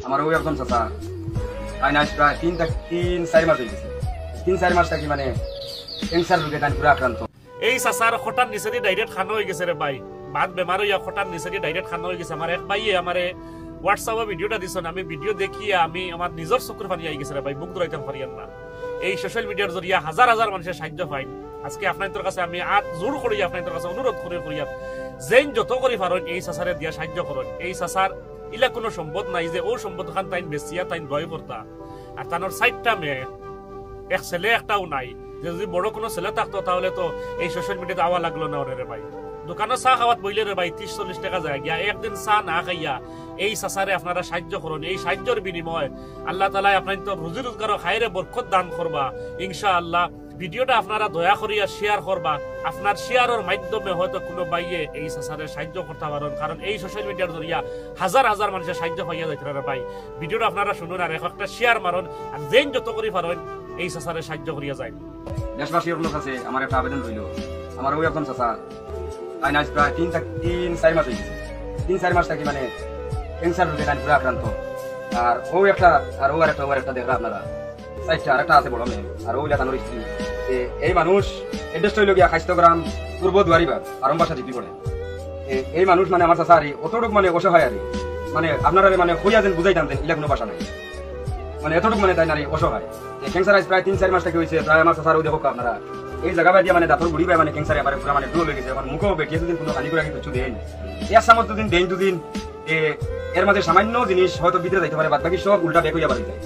আমার ওই একজন চাচা আজ প্রায় 3-4 মাস হয়ে গেছে। 3-4 মাস থাকি মানে ক্যান্সার রোগে তাই পুরো আক্রান্ত। এই চাচার হঠাৎ নিচে দিয়ে ডাইরেক্ট খানো হয়ে গেছে রে ভাই, বাদ বেমার হইয়া হঠাৎ নিচে দিয়ে ডাইরেক্ট খানো হয়ে গেছে। আমার এক ভাইয়ে আমারে হোয়াটসঅ্যাপে ভিডিওটা দিছেন, আমি ভিডিও দেখিয়ে আমি আমার নিজের চকুর পানি আই গেছে রে ভাই, বুক ধরাইতাম পারিয়ান না। এই সোশ্যাল মিডিয়ার জরিয়া হাজার হাজার মানুষের সাহায্য পাই। আজকে আপনাদের কাছে আমি জোর করি, আপনাদের কাছে অনুরোধ করে যেন যত করে পারেন এই চাচারে দিয়া সাহায্য করেন। এই চাচার ইলা কোনো সম্পদ নাই যে ও সম্পদ খান তাইন বেচিয়া তাইন ভয় করতা। আর তানোর 4টা মেয়ে, এক ছেলে একটাও নাই। যে যদি বড় কোনো ছেলে থাকতো তাহলে তো এই সোশ্যাল মিডিয়াতে আওয়া লাগলো না রে ভাই। দোকানে চা খাওয়াত বইলে রে ভাই 30-40 টাকা যায় গিয়া, একদিন চা না খাইয়া এই চাচারে আপনারা সাহায্য করুন। এই সাহায্যের বিনিময় আল্লাহ তাআলা আপনার তো রুজি রোজগার খাইরে বরকত দান করবা ইনশাআল্লাহ। ভিডিওটা আপনারা দয়া করিয়া শেয়ার করবা। আপনার শেয়ারের মাধ্যমে হয়তো কোনো ভাইয়ে এই চাচারে সাহায্য করতে পারেন, কারণ এই সোশ্যাল মিডিয়ার জরিয়া হাজার হাজার মানুষের সাহায্য পাইয়া যাইতে রে ভাই। ভিডিওটা আপনারা শুনুন আর একটা শেয়ার মারুন, আর যেন যত করে পারেন এই চাচারে সাহায্য করিয়া যায়। দেশবাসীর লোক আছে আমার একটা আবেদন রইল, আমার ওই একজন চাচা আজ প্রায় 3-4 মাস হয়ে গেছে। 3-4 মাস থাকি মানে ক্যান্সার রোগে তাই পুরো আক্রান্ত। আর ও একটা আর ও একটা দেখরা আপনারা 4টা আর একটা আছে বড় মেয়ে, আর ওই লেখানোর স্ত্রী। এই মানুষ এড্রেসটা হইল গিয়া খাইস্তগ্রাম পূর্ব দুয়ারিবাগ আরম্বাসা জিপি পড়ে। এই মানুষ মানে আমার চাচা আরে অতটুক মানে অসহায় আরে, মানে আপনারা মানে হইয়া যেন বুঝাইতাম যেন ইলা কোনো বাসা নাই, মানে এতটুক মানে তাই নারী অসহায়। ক্যান্সার আজ প্রায় 3-4 মাস থেকে হয়েছে। প্রায় আমার চাচার ওই দেখো আপনারা এই জায়গা বাই দিয়ে মানে দাঁতর বুড়ি পায় মানে ক্যান্সারে আমার পুরো মানে ডুব হয়ে গেছে। এখন মুখও বেটিয়ে দুদিন কোনো খালি করে কিছু দেন, এর সামর্থ্য দুদিন দেন দুদিন, এর মাঝে সামান্য জিনিস হয়তো ভিতরে যাইতে পারে, বাদ বাকি সব উল্টা বেক হইয়া বাড়ি যায়।